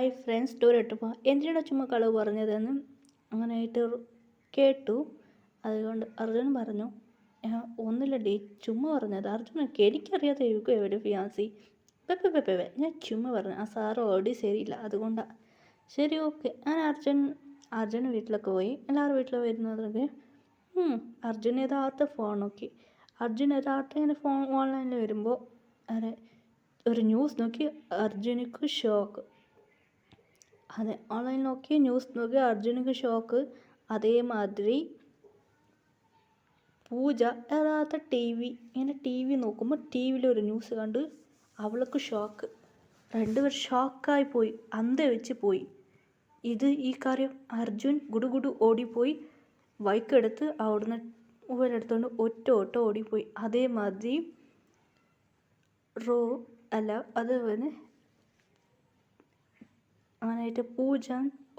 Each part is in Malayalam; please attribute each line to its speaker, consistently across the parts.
Speaker 1: ഹായ് ഫ്രണ്ട്സ് ടൂർ ഇട്ടപ്പോൾ എന്തിനാണ് ചുമ്മാ കളവ് പറഞ്ഞതെന്ന് അങ്ങനെയായിട്ട് കേട്ടു. അതുകൊണ്ട് അർജുൻ പറഞ്ഞു, ഒന്നുമില്ലടി ചുമ്മാ പറഞ്ഞത്. അർജുനൊക്കെ എനിക്കറിയാതെ ഇരിക്കും എവിടെ ഫിയാൻസി പെപ്പെ ഞാൻ ചുമ്മാ പറഞ്ഞു. ആ സാറ് ഓടി ശരിയില്ല, അതുകൊണ്ടാണ്. ശരി, ഓക്കെ. ഞാൻ അർജുൻ വീട്ടിലൊക്കെ പോയി. എല്ലാവരും വീട്ടിൽ വരുന്നതൊക്കെ അർജുൻ യഥാർത്ഥ ഫോൺ നോക്കി. അർജുൻ യഥാർത്ഥ ഇങ്ങനെ ഫോൺ ഓൺലൈനിൽ വരുമ്പോൾ അതെ ഒരു ന്യൂസ് നോക്കി അർജുനക്ക് ഷോക്ക്. അതെ, ഓൺലൈൻ നോക്കി ന്യൂസ് നോക്കി അർജുനക്ക് ഷോക്ക്. അതേമാതിരി പൂജ യഥാർത്ഥ ഇങ്ങനെ ടി വി നോക്കുമ്പോൾ ടി വിയിലൊരു ന്യൂസ് കണ്ട് അവൾക്ക് ഷോക്ക്. രണ്ടുപേർ ഷോക്കായി പോയി, അന്ത വെച്ച് പോയി. ഈ കാര്യം അർജുൻ ഗുഡുഗുഡു ഓടിപ്പോയി ബൈക്കെടുത്ത് അവിടുന്ന് ഇവരെടുത്തുകൊണ്ട് ഒറ്റ ഓട്ടം ഓടിപ്പോയി. അതേമാതിരി അത് പിന്നെ അങ്ങനെയായിട്ട് പൂജ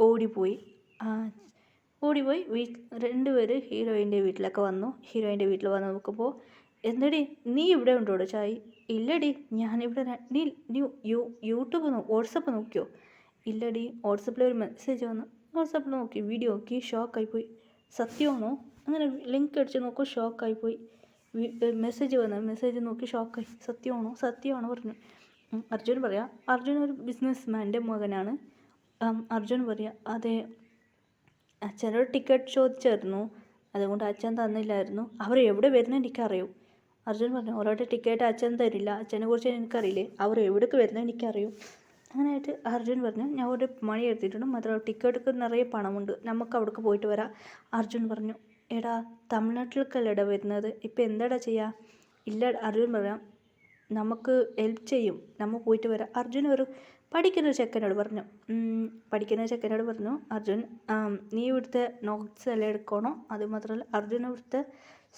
Speaker 1: ഓടിപ്പോയി. രണ്ടുപേര് ഹീറോയിൻ്റെ വീട്ടിലൊക്കെ വന്നു. ഹീറോയിൻ്റെ വീട്ടിൽ വന്ന് നോക്കുമ്പോൾ, എന്തടി നീ ഇവിടെ ഉണ്ടോടെ ചായ്? ഇല്ലടി, ഞാനിവിടെ. നീ യൂട്യൂബ് വാട്സപ്പ് നോക്കിയോ? ഇല്ലടി, വാട്സപ്പിൽ ഒരു മെസ്സേജ് വന്നു. വാട്സപ്പിൽ നോക്കി, വീഡിയോ നോക്കി, ഷോക്കായിപ്പോയി. സത്യമാണോ? അങ്ങനെ ലിങ്ക് അടിച്ച് നോക്കും, ഷോക്കായിപ്പോയി. മെസ്സേജ് നോക്കി ഷോക്കായി. സത്യമാണോ പറഞ്ഞു. അർജുൻ പറയാം, അർജുൻ ഒരു ബിസിനസ് മാൻ്റെ മകനാണ്. അർജുൻ പറയാം, അതെ, അച്ഛനോട് ടിക്കറ്റ് ചോദിച്ചായിരുന്നു, അതുകൊണ്ട് അച്ഛൻ തന്നില്ലായിരുന്നു. അവർ എവിടെ വരുന്നത് എനിക്കറിയൂ. അർജുൻ പറഞ്ഞു, അവരുടെ ടിക്കറ്റ് അച്ഛൻ തരില്ല, അച്ഛനെ കുറിച്ച് എനിക്കറിയില്ലേ, അവർ എവിടേക്ക് വരുന്നത് എനിക്കറിയൂ. അങ്ങനെയായിട്ട് അർജുൻ പറഞ്ഞു, ഞാൻ ഒരു മണി എടുത്തിട്ടുണ്ട്, മാത്രമല്ല ടിക്കറ്റ് നിറയെ പണമുണ്ട്, നമുക്ക് അവിടേക്ക് പോയിട്ട് വരാം. അർജുൻ പറഞ്ഞു, എടാ തമിഴ്നാട്ടിലേക്കല്ലേടാ വരുന്നത്, ഇപ്പം എന്താടാ ചെയ്യുക? ഇല്ല, അർജുൻ പറയാം, നമുക്ക് ഹെൽപ്പ് ചെയ്യും, നമ്മൾ പോയിട്ട് വരാം. അർജുൻ ഒരു പഠിക്കുന്ന ചെക്കനോട് പറഞ്ഞു, അർജുൻ നീ ഇവിടുത്തെ നോട്ട്സ് എല്ലാം എടുക്കണോ? അതുമാത്രമല്ല അർജുൻ ഇവിടുത്തെ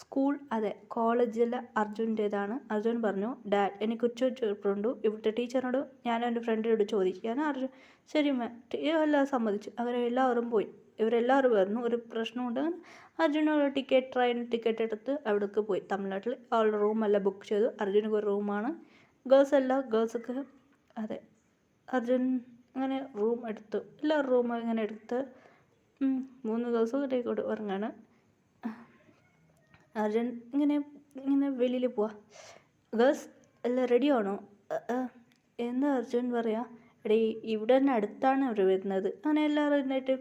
Speaker 1: സ്കൂൾ, അതെ കോളേജിലെ അർജുൻ്റേതാണ്. അർജുൻ പറഞ്ഞു, ഡാഡ് എനിക്ക് ഉച്ചയുണ്ട്, ഇവിടുത്തെ ടീച്ചറിനോട് ഞാൻ എൻ്റെ ഫ്രണ്ടിനോട് ചോദിക്കാൻ. അർജുൻ ശരി മാം, എല്ലാം സമ്മതിച്ചു. അവരെല്ലാവരും പോയി. ഇവരെല്ലാവരും വരുന്നു, ഒരു പ്രശ്നമുണ്ട്. അർജുനോട് ട്രെയിൻ ടിക്കറ്റ് എടുത്ത് അവിടേക്ക് പോയി. തമിഴ്നാട്ടിൽ അവളുടെ റൂമെല്ലാം ബുക്ക് ചെയ്തു. അർജുനക്ക് ഒരു റൂമാണ്. ഗേൾസൊക്കെ അതെ. അർജുൻ അങ്ങനെ റൂം എടുത്തു. എല്ലാ റൂമും ഇങ്ങനെ എടുത്ത് 3 ദിവസം ഇടയ്ക്കോട്ട് ഉറങ്ങാണ്. അർജുൻ ഇങ്ങനെ വെളിയിൽ പോവാ. ഗേൾസ് എല്ലാം റെഡി ആണോ? എന്താ അർജുൻ പറയാ, എടീ ഇവിടെ തന്നെ അടുത്താണ് അവർ വരുന്നത്. അങ്ങനെ എല്ലാവരും എന്നിട്ട്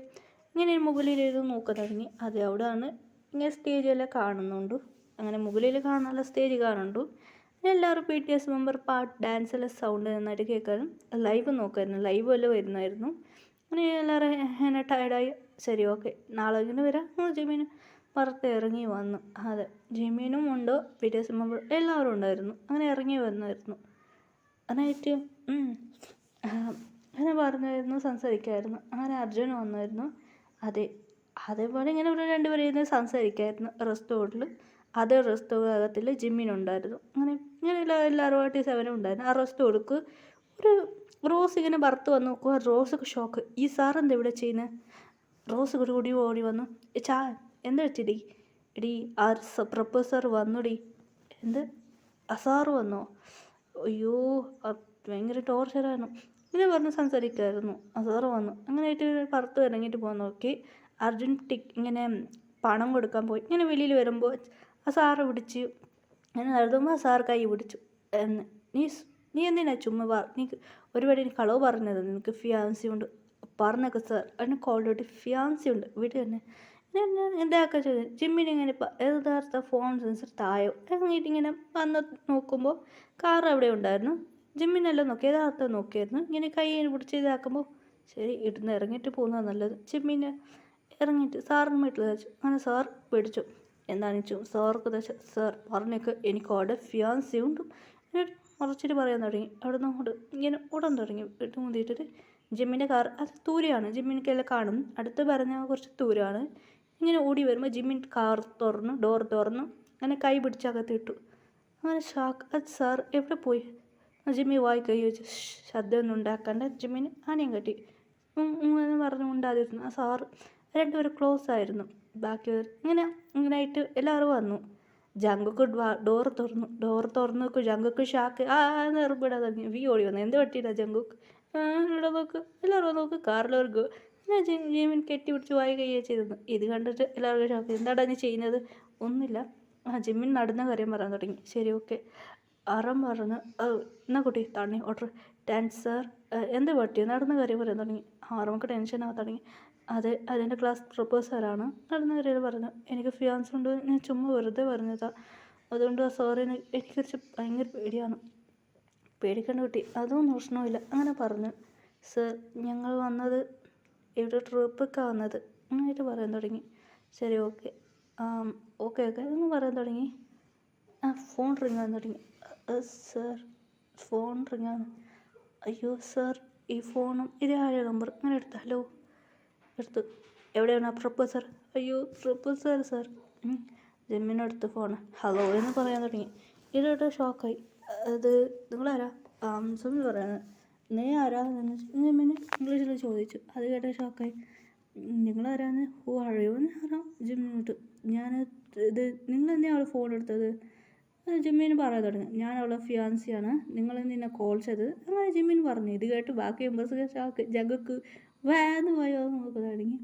Speaker 1: ഇങ്ങനെ മുകളിലിരുന്ന് നോക്കാൻ തുടങ്ങി. അതെ, അവിടെയാണ് ഇങ്ങനെ സ്റ്റേജെല്ലാം കാണുന്നുണ്ട്. അങ്ങനെ മുകളിൽ കാണാനുള്ള സ്റ്റേജ് കാണുന്നുണ്ട്. എല്ലാവരും BTS മെമ്പർ പാട്ട് ഡാൻസെല്ലാം സൗണ്ട് നന്നായിട്ട് കേൾക്കാനും ലൈവ് നോക്കായിരുന്നു. ലൈവ് എല്ലാം വരുന്നായിരുന്നു. അങ്ങനെ എല്ലാവരും എന്നെ ടയർഡായി. ശരി, ഓക്കെ, നാളെ ഇങ്ങനെ വരാം. ജിമീനും പുറത്ത് ഇറങ്ങി വന്നു. അതെ, ജിമീനും ഉണ്ട്, BTS മെമ്പർ എല്ലാവരും ഉണ്ടായിരുന്നു. അങ്ങനെ ഇറങ്ങി വന്നായിരുന്നു. അതായിട്ട് അങ്ങനെ പറഞ്ഞായിരുന്നു, സംസാരിക്കായിരുന്നു. അങ്ങനെ അർജുൻ വന്നായിരുന്നു. അതേപോലെ ഇങ്ങനെ ഇവിടെ രണ്ടുപേരും ഇരുന്ന് സംസാരിക്കായിരുന്നു റെസ്റ്റോറൻറ്റിൽ. അതേ റെസ്റ്റോറൻറ്റിൽ ജിമ്മിനുണ്ടായിരുന്നു. അങ്ങനെ എല്ലാവരുമായിട്ട് 7 ഉണ്ടായിരുന്നു. ആ റെസ്റ്റോറൻറ്റ് ഒരു റോസ് ഇങ്ങനെ പുറത്ത് വന്ന് നോക്കുക. റോസൊക്കെ ഷോക്ക്. ഈ സാറെന്താ ഇവിടെ ചെയ്യുന്നത്? റോസ് കൂടി ഓടി വന്നു. എന്താ വെച്ചിടി? എടീ ആ പ്രൊഫസർ വന്നുടി. എന്ത്? ആ സാറ് വന്നോ? അയ്യോ, ഭയങ്കര ടോർച്ചറായിരുന്നു. ഇങ്ങനെ പറഞ്ഞ് സംസാരിക്കുമായിരുന്നു. ആ സാറ് വന്നു. അങ്ങനെയായിട്ട് പുറത്ത് ഇറങ്ങിയിട്ട് പോകാൻ നോക്കി. അർജുൻ ഇങ്ങനെ പണം കൊടുക്കാൻ പോയി. ഇങ്ങനെ വെളിയിൽ വരുമ്പോൾ ആ സാറ് പിടിച്ച് അങ്ങനെ നടത്തുമ്പോൾ ആ സാർ കൈ പിടിച്ചു. നീ എന്തിനാ ചുമ്മാ നീ ഒരുപാട് കളവ് പറഞ്ഞത്? നിനക്ക് ഫിയാൻസി ഉണ്ട് പറഞ്ഞൊക്കെ സാർ, അതിന് കോൾഡോട്ട് ഫിയാൻസി ഉണ്ട് വീട്ടിൽ തന്നെ. എന്താക്കാൻ ചോദിച്ചു. ജിമ്മിനിങ്ങനെ യഥാർത്ഥ ഫോൺ സെൻസർ തായോ ഇറങ്ങിയിട്ട് ഇങ്ങനെ വന്ന് നോക്കുമ്പോൾ കാർ അവിടെ ഉണ്ടായിരുന്നു. ജിമ്മിനെല്ലാം നോക്കി യഥാർത്ഥം നോക്കിയായിരുന്നു. ഇങ്ങനെ കൈ പിടിച്ച് ഇതാക്കുമ്പോൾ ശരി ഇടുന്ന് ഇറങ്ങിയിട്ട് പോകുന്നതാണ് നല്ലത്. ജിമ്മിനെ ഇറങ്ങിയിട്ട് സാറിന് വീട്ടിൽ വെച്ചു. അങ്ങനെ സാർ പേടിച്ചു. എന്താണെന്ന് വെച്ചു സാർക്ക് വെച്ചാൽ, സാർ പറഞ്ഞേക്ക് എനിക്ക് അവിടെ ഫിയാൻസി ഉണ്ട്. മറച്ചിട്ട് പറയാൻ തുടങ്ങി. അവിടെ നിന്ന് അങ്ങോട്ട് ഇങ്ങനെ ഓടാൻ തുടങ്ങി. ഇട്ട് മുന്തിയിട്ടിട്ട് ജിമ്മിൻ്റെ കാർ അത് ദൂരെയാണ്. ജിമ്മിനൊക്കെല്ലാം കാണും. അടുത്ത് പറഞ്ഞാൽ കുറച്ച് ദൂരമാണ്. ഇങ്ങനെ ഓടി വരുമ്പോൾ ജിമ്മിൻ ഡോർ തുറന്നു അങ്ങനെ കൈ പിടിച്ചകത്തിട്ടു. അങ്ങനെ ഷാക്ക്. അത് സാർ എവിടെ പോയി? ജിമ്മി വായി കൈ വെച്ച് ശബ്ദമൊന്നും ഉണ്ടാക്കാണ്ട് ജിമ്മിന് ആനയും കെട്ടി എന്ന് പറഞ്ഞു ഉണ്ടാതിരുന്നു. ആ സാറ് രണ്ടുപേരും ക്ലോസ് ആയിരുന്നു. ബാക്കിയവർ ഇങ്ങനെയായിട്ട് എല്ലാവരും വന്നു. ജങ്കുക്ക് ഡോർ തുറന്നു നോക്കും. ജങ്കുക്ക് ഷാക്ക് നിർമ്മിടാൻ തുടങ്ങി. ഓടി വന്നു. എന്ത് പറ്റിയില്ല ജങ്കുക്ക്? ഇവിടെ നോക്ക്, എല്ലാവരും നോക്ക്, കാറിലവർക്ക് ഞാൻ ജീവൻ കെട്ടി പിടിച്ച് വായി കയ്യെ ചെയ്തിരുന്നു. ഇത് കണ്ടിട്ട് എല്ലാവർക്കും ഷോക്ക്. എന്താടാ നീ ചെയ്യുന്നത്? ഒന്നുമില്ല. ജിമ്മിൻ നടന്ന കാര്യം പറയാൻ തുടങ്ങി. ശരി, ഓക്കെ. അറം പറഞ്ഞു, എന്നാ കുട്ടി തണ്ണി ഓർഡർ. Dance sir. എന്ത് പറ്റിയോ? നടന്ന കാര്യം പറയാൻ തുടങ്ങി. നമുക്ക് ടെൻഷനാകാൻ തുടങ്ങി. അതെൻ്റെ ക്ലാസ് പ്രൊപ്പോസറാണ്. നടന്ന കാര്യം പറഞ്ഞു. എനിക്ക് ഫിയാൻസ് ഉണ്ട്, ഞാൻ ചുമ്മാ വെറുതെ പറഞ്ഞതാ, അതുകൊണ്ട് സോറി, എനിക്ക് കുറച്ച് ഭയങ്കര പേടിയാണ്. പേടിക്കേണ്ട കുട്ടി, അതൊന്നും പ്രശ്നമില്ല. അങ്ങനെ പറഞ്ഞു. സർ, ഞങ്ങൾ വന്നത് ഇവിടെ ട്രിപ്പൊക്കെ വന്നത് അങ്ങനെയായിട്ട് പറയാൻ തുടങ്ങി. ശരി, ഓക്കെ ഓക്കെ എന്ന് പറയാൻ തുടങ്ങി. ഫോൺ റിങ്ങാൻ തുടങ്ങി. സർ, ഫോൺ റിങ്ങാണ്. അയ്യോ സർ, ഈ ഫോണും ഇതേ ആയ നമ്പർ. അങ്ങനെ എടുത്തു. ഹലോ എടുത്തു. എവിടെയാണ് ആ പ്രൊപ്പോസർ? അയ്യോ പ്രൊപ്പോസർ സാർ. ജിമ്മിനടുത്ത് ഫോൺ. ഹലോ എന്ന് പറയാൻ തുടങ്ങി. ഇതോട്ട് ഷോക്കായി. അത് നിങ്ങളാരാ? സുമി പറയാണ്. നീ ആരാ? ജിമ്മിന് ഇംഗ്ലീഷിൽ ചോദിച്ചു. അത് കേട്ട ഷോക്കായി. നിങ്ങളാരാന്ന്? ഓ അഴയോന്ന് അറിയാം. ജിമ്മിനോട്ട് നിങ്ങൾ എന്തിനാണ് ഫോൺ എടുത്തത്? ജിമ്മിന് പറയാൻ തുടങ്ങി. ഞാൻ അവളെ ഫിയാൻസിയാണ്, നിങ്ങൾ നിന്നെ കോൾ ചെയ്തത്. അങ്ങനെ ജിമ്മിന് പറഞ്ഞു. ഇത് കേട്ട് ബാക്കി മെമ്പേഴ്സ് ഷോക്ക്. ജഗക്ക് വേന്ന് പോയോ നോക്കാൻ തുടങ്ങി.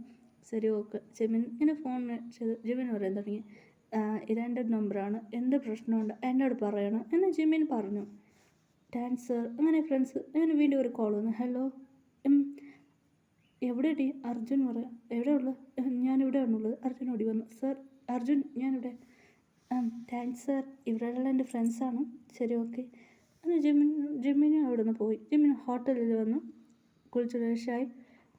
Speaker 1: ശരി, ഓക്കെ. ജിമ്മിൻ ഇങ്ങനെ ഫോൺ ചെയ്ത് ജിമ്മിന് പറയാൻ തുടങ്ങി. ഇതെൻ്റെ നമ്പറാണ്, എന്ത് പ്രശ്നമുണ്ട് എന്നോട് പറയണം എന്ന് ജിമ്മിൻ പറഞ്ഞു. ഡാൻസർ. അങ്ങനെ ഫ്രണ്ട്സ്. അങ്ങനെ വീണ്ടും ഒരു കോൾ വന്നു. ഹലോ, എവിടെയാടി? അർജുൻ പറയാം. എവിടെ ഉള്ളത്? ഞാനിവിടെയാണുള്ളത്. അർജുൻ ഓടി വന്നു. സർ, അർജുൻ ഞാനിവിടെ. താങ്ക്സ് സാർ, ഇവരെല്ലാം എൻ്റെ ഫ്രണ്ട്സാണ്. ശരി, ഓക്കെ. അങ്ങനെ ജിമ്മിനും അവിടെ നിന്ന് പോയി. ജിമ്മിന് ഹോട്ടലിൽ വന്നു, കുളിച്ച് ഫ്രഷായി,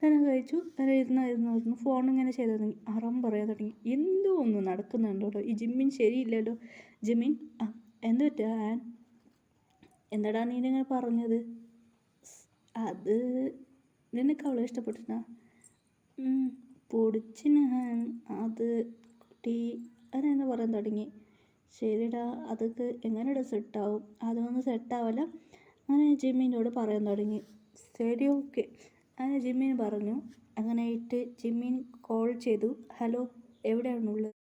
Speaker 1: തന്നെ കഴിച്ചു. അങ്ങനെ ഇരുന്നു ഫോൺ ഇങ്ങനെ ചെയ്ത് തുടങ്ങി. അറം പറയാൻ തുടങ്ങി. എന്തോ ഒന്നും നടക്കുന്നുണ്ടോ ഈ ജിമ്മിൻ? ശരിയില്ലല്ലോ. ജിമ്മിൻ, എന്ത് പറ്റുക? എന്താടാ നീ ഇങ്ങനെ പറഞ്ഞത്? അത് നിനക്ക് അവളെ ഇഷ്ടപ്പെട്ടിട്ടാ? പൊടിച്ചിന് അത് കുട്ടി അതെന്ന് പറയാൻ തുടങ്ങി. ശരിടാ, അതൊക്കെ എങ്ങനെയുടെ സെറ്റാവും? അതൊന്നും സെറ്റാവില്ല. അങ്ങനെ ജിമ്മിനോട് പറയാൻ തുടങ്ങി. ശരി, ഓക്കെ. അങ്ങനെ ജിമ്മിന് പറഞ്ഞു. അങ്ങനെയായിട്ട് ജിമ്മിൻ കോൾ ചെയ്തു. ഹലോ, എവിടെയാണുള്ളത്?